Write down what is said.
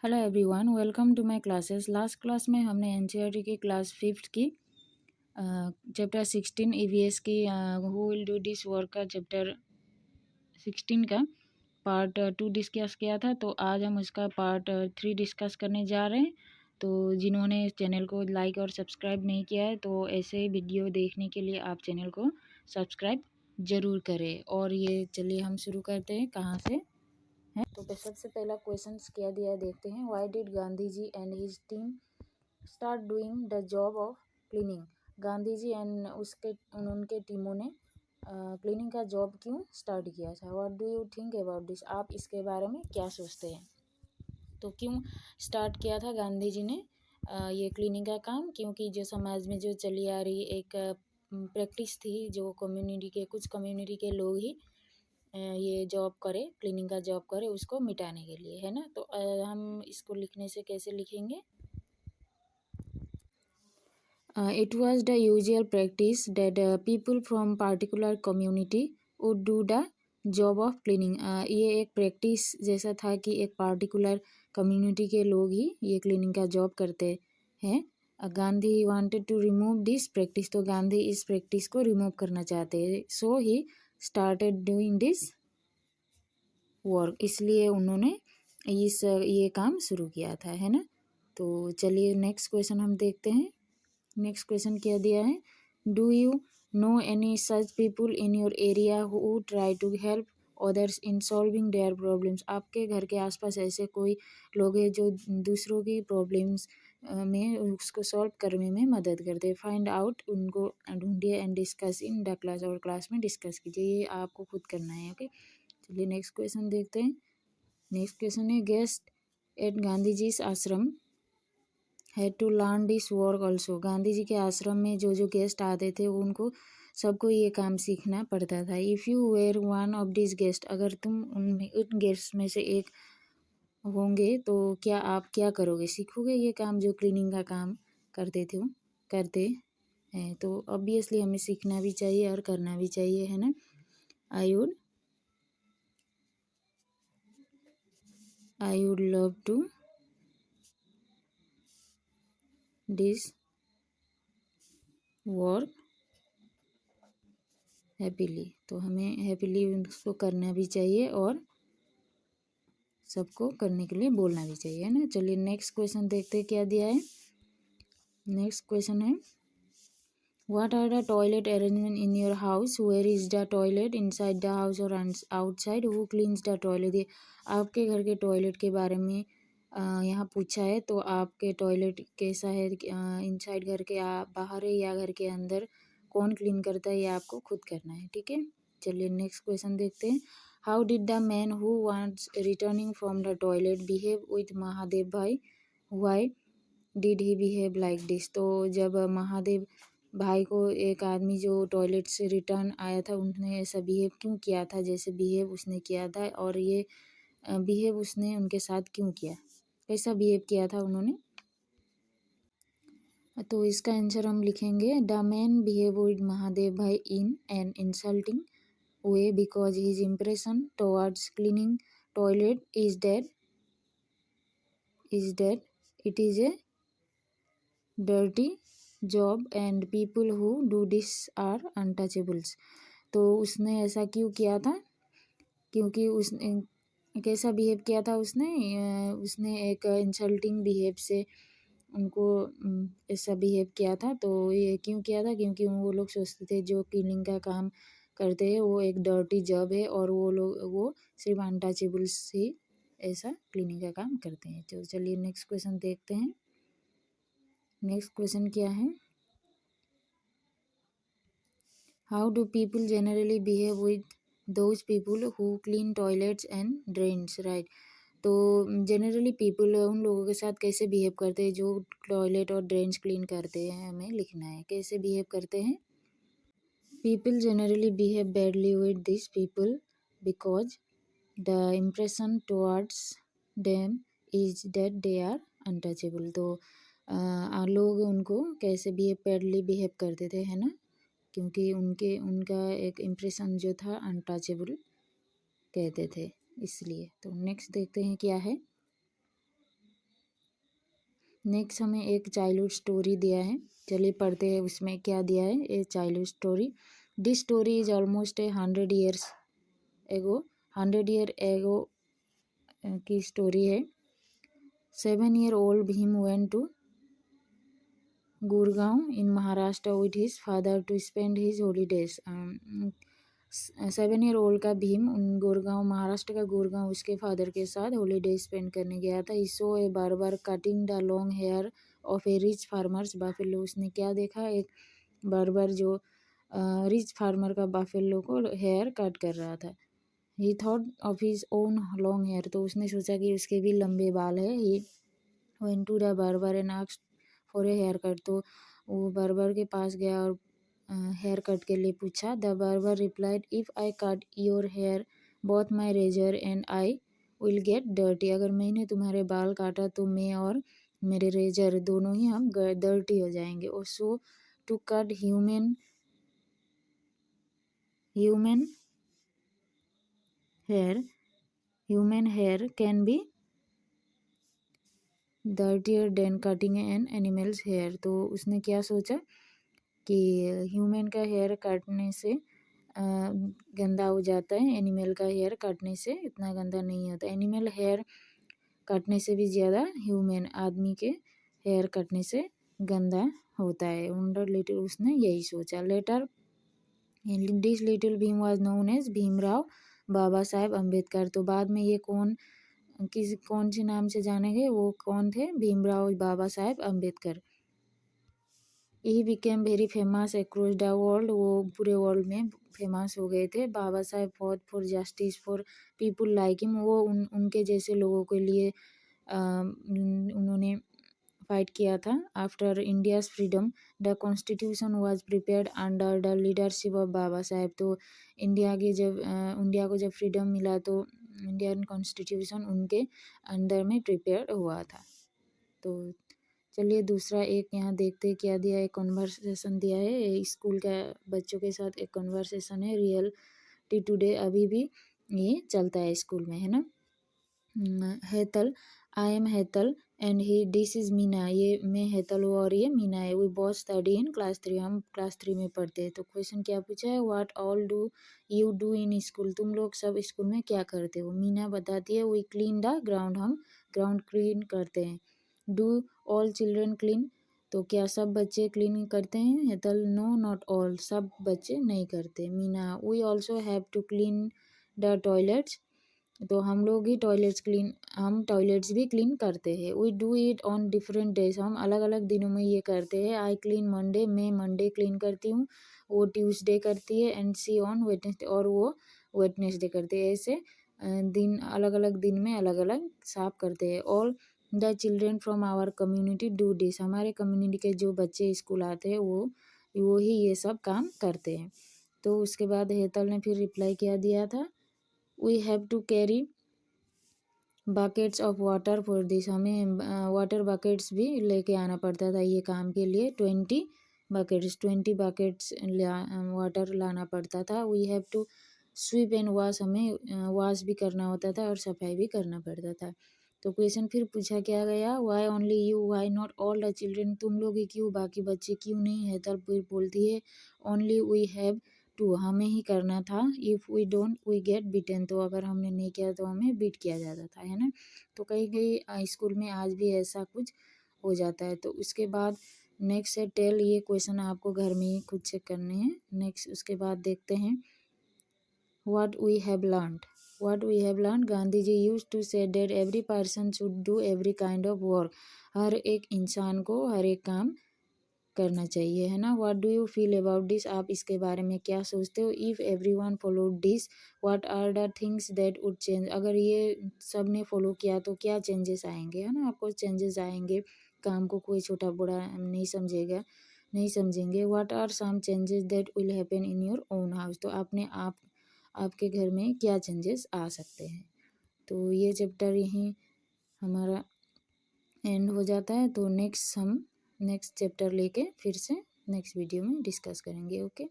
Hello everyone, welcome to my classes. Last class में हमने NCERT की क्लास 5th की चैप्टर 16 ईवीएस की who will do this work का चैप्टर 16 का पार्ट 2 डिस्कस किया था। तो आज हम उसका पार्ट 3 डिस्कस करने जा रहे हैं। तो जिन्होंने इस चैनल को लाइक और सब्सक्राइब नहीं किया है तो ऐसे वीडियो देखने के लिए आप चैनल को सब्सक्राइब ज़रूर करें। और ये चलिए हम शुरू करते हैं कहाँ से है। तो सबसे पहला क्वेश्चन क्या दिया है देखते हैं। Why did Gandhi ji and his team start doing the job of cleaning. Gandhi ji and उनके टीमों ने क्लीनिंग का जॉब क्यों स्टार्ट किया था। What do you think about this, आप इसके बारे में क्या सोचते हैं। तो क्यों स्टार्ट किया था गांधी जी ने ये क्लीनिंग का काम, क्योंकि जो समाज में जो चली आ रही एक प्रैक्टिस थी, जो कुछ कम्युनिटी के लोग ही ये जॉब करे, क्लीनिंग का जॉब करे, उसको मिटाने के लिए, है ना। तो हम इसको लिखने से कैसे लिखेंगे। It was the usual practice that people from particular community would do the job of cleaning. ये एक प्रैक्टिस जैसा था कि एक पार्टिकुलर कम्युनिटी के लोग ही ये क्लीनिंग का जॉब करते हैं। Gandhi wanted to remove this practice, तो गांधी इस प्रैक्टिस को रिमूव करना चाहते हैं। So he started doing this work, इसलिए उन्होंने ये काम शुरू किया था, है ना। तो चलिए नेक्स्ट क्वेश्चन हम देखते हैं। नेक्स्ट क्वेश्चन क्या दिया है। Do you know any such people in your area who try to help others in solving their problems. आपके घर के आसपास ऐसे कोई लोग हैं जो दूसरों की प्रॉब्लम्स में उसको सॉल्व करने में मदद करते हैं। फाइंड आउट, उनको ढूंढिए and discuss in the class, और क्लास में डिस्कस कीजिए। ये आपको खुद करना है, ओके। चलिए नेक्स्ट क्वेश्चन देखते हैं। नेक्स्ट क्वेश्चन है guest at Gandhi ji ashram had to learn this work also. Gandhi ji के आश्रम में जो जो गेस्ट आते थे उनको सबको ये काम सीखना पड़ता था। If you were one of this guest, अगर तुम उन गेस्ट में से एक होंगे तो क्या आप क्या करोगे, सीखोगे ये काम जो क्लीनिंग का काम करते हैं। तो ऑब्वियसली हमें सीखना भी चाहिए और करना भी चाहिए, है ना। I would love to this work happily, तो हमें हैप्पीली उसको करना भी चाहिए और सबको करने के लिए बोलना भी चाहिए, है ना। चलिए नेक्स्ट क्वेश्चन देखते हैं क्या दिया है। नेक्स्ट क्वेश्चन है what are the toilet arrangement in your house, where is the toilet, inside the house और outside, who cleans the toilet. ये आपके घर के टॉयलेट के बारे में यहाँ पूछा है। तो आपके टॉयलेट कैसा है, इनसाइड घर के बाहर है या घर के अंदर, कौन क्लीन करता है, ये आपको खुद करना है, ठीक है। चलिए नेक्स्ट क्वेश्चन देखते हैं। How did the man who wants returning from the toilet behave with Mahadev Bhai, why did he behave like this. तो जब महादेव भाई को एक आदमी जो टॉयलेट से रिटर्न आया था, उन्होंने ऐसा बिहेव क्यों किया था जैसे बिहेव उसने किया था, और ये बिहेव उसने उनके साथ क्यों किया, कैसा बिहेव किया था उन्होंने। तो इसका आंसर हम लिखेंगे the man behave with Mahadev Bhai in an insulting way because his impression towards cleaning toilet is that it is a dirty job and people who do this are untouchables. तो उसने ऐसा क्यों किया था, क्योंकि उसने कैसा बिहेव किया था, उसने एक इंसल्टिंग बिहेव से उनको ऐसा बिहेव किया था। तो ये क्यों किया था, क्योंकि वो लोग सोचते थे जो क्लीनिंग का काम करते हैं वो एक डर्टी जॉब है और वो सिर्फ अनटचेबल्स ही ऐसा क्लीनिंग का काम करते हैं। तो चलिए नेक्स्ट क्वेश्चन देखते हैं। नेक्स्ट क्वेश्चन क्या है। How do people generally behave with those people who clean toilets and drains, right. तो जनरली पीपल उन लोगों के साथ कैसे बिहेव करते हैं जो टॉयलेट और ड्रेन्स क्लीन करते हैं, हमें लिखना है कैसे बिहेव करते हैं। People generally behave badly with this people because the impression towards them is that they are untouchable. तो लोग उनको कैसे बैडली बिहेव करते थे, है ना, क्योंकि उनका एक इम्प्रेशन जो था अनटचेबल कहते थे, इसलिए। तो नेक्स्ट देखते हैं क्या है। नेक्स्ट हमें एक चाइल्डहुड स्टोरी दिया है, चलिए पढ़ते हैं उसमें क्या दिया है। A childhood story, this story is almost 100 years एगो, 100 year एगो की स्टोरी है। 7-year-old Bhim went to Gurgaon in Maharashtra with his father to spend his holidays. 7-year-old का भीम गुड़गांव, महाराष्ट्र का गुड़गांव उसके फादर के साथ हॉलीडे स्पेंड करने गया था। He saw a barber cutting the long hair of a rich farmer's buffalo. उसने क्या देखा, एक बार्बर जो रिच फार्मर का बाफेलो को हेयर कट कर रहा था। He thought of his own long hair, तो उसने सोचा कि उसके भी लंबे बाल है। He went to the barber and asked for a hair cut, तो वो बार्बर के पास गया और हेयर कट के लिए पूछा। The barber replied, if I cut your hair both my razor and I will get dirty. अगर मैंने तुम्हारे बाल काटा तो मैं और मेरे रेजर दोनों ही हम डर्टी हो जाएंगे। और so to cut human hair can be dirtier than cutting an animal's hair. तो उसने क्या सोचा कि ह्यूमन का हेयर काटने से गंदा हो जाता है, एनिमल का हेयर काटने से इतना गंदा नहीं होता। एनिमल हेयर काटने से भी ज़्यादा ह्यूमन आदमी के हेयर काटने से गंदा होता है। वंडर लिटिल, उसने यही सोचा। Later this little Bhim was known as Bhimrao Baba Saheb Ambedkar. तो बाद में ये कौन से नाम से जाने गए, वो कौन थे, Bhimrao Baba Saheb Ambedkar. He became very famous across the world, वो पूरे वर्ल्ड में फेमस हो गए थे। Baba Saheb fought for justice for people like him, वो उनके जैसे लोगों के लिए उन्होंने फाइट किया था। After India's freedom the constitution was prepared under the leadership of Baba Saheb. तो इंडिया को जब फ्रीडम मिला तो इंडियन कॉन्स्टिट्यूशन उनके अंडर में प्रिपेयर्ड हुआ था। तो चलिए दूसरा एक यहाँ देखते हैं क्या दिया है। कॉन्वर्सेशन दिया है, स्कूल का बच्चों के साथ एक कॉन्वर्सेशन है, रियलिटी टुडे अभी भी ये चलता है स्कूल में, है ना। Hetal, I am Hetal and he this is Meena, ये मैं हेतल हूँ और ये मीना है। We both study in class 3, हम क्लास 3 में पढ़ते हैं। तो क्वेश्चन क्या पूछा है, what all do you do in school, तुम लोग सब स्कूल में क्या करते हो। मीना बताती है, वी क्लीन द ग्राउंड, हम ग्राउंड क्लीन करते हैं। डू ऑल चिल्ड्रन क्लीन, तो क्या सब बच्चे क्लीन करते हैं। हेतल, नो नॉट ऑल, सब बच्चे नहीं करते। Meena, we also have to clean the toilets, तो हम लोग ही हम टॉयलेट्स भी क्लीन करते हैं। We do it on different days, हम अलग अलग दिनों में ये करते हैं। आई क्लीन मंडे, मैं मंडे क्लीन करती हूँ, वो ट्यूसडे करती है, एंड सी ऑन वेडनेसडे, और वो वेडनेसडे करती है। ऐसे दिन अलग अलग दिन में अलग अलग साफ करते हैं। All the children from our community do this, हमारे कम्युनिटी के जो बच्चे स्कूल आते हैं वो ही ये सब काम करते हैं। तो उसके बाद हेतल ने फिर रिप्लाई क्या दिया था, we have to carry buckets of water for this, हमें वाटर बकेट्स भी लेके आना पड़ता था ये काम के लिए। 20 बकेट्स वाटर लाना पड़ता था। We have to sweep and wash, हमें वॉश भी करना होता था और सफाई भी करना पड़ता था। तो क्वेश्चन फिर पूछा क्या गया, why only you, why not all the children, तुम लोग ही क्यों, बाकी बच्चे क्यों नहीं। हेतल फिर बोलती है, ओनली वी हैव टू, हमें ही करना था। If we don't we get beaten, तो अगर हमने नहीं किया तो हमें बीट किया जाता था, है ना। तो कई कई स्कूल में आज भी ऐसा कुछ हो जाता है। तो उसके बाद नेक्स्ट है टेल, ये क्वेश्चन आपको घर में ही खुद चेक करने हैं। नेक्स्ट उसके बाद देखते हैं what we have learned. Gandhi ji used to say that every person should do every kind of work, हर एक इंसान को हर एक काम करना चाहिए, है ना। What do you feel about this, आप इसके बारे में क्या सोचते हो। If everyone followed this what are the things that would change, अगर ये सब ने फॉलो किया तो क्या चेंजेस आएंगे, है ना। आपको चेंजेस आएंगे, काम को कोई छोटा बड़ा नहीं समझेंगे। What are some changes that will happen in your own house, तो आपके घर में क्या चेंजेस आ सकते हैं। तो ये चैप्टर यहीं हमारा एंड हो जाता है। तो नेक्स्ट चैप्टर लेके फिर से नेक्स्ट वीडियो में डिस्कस करेंगे। ओके।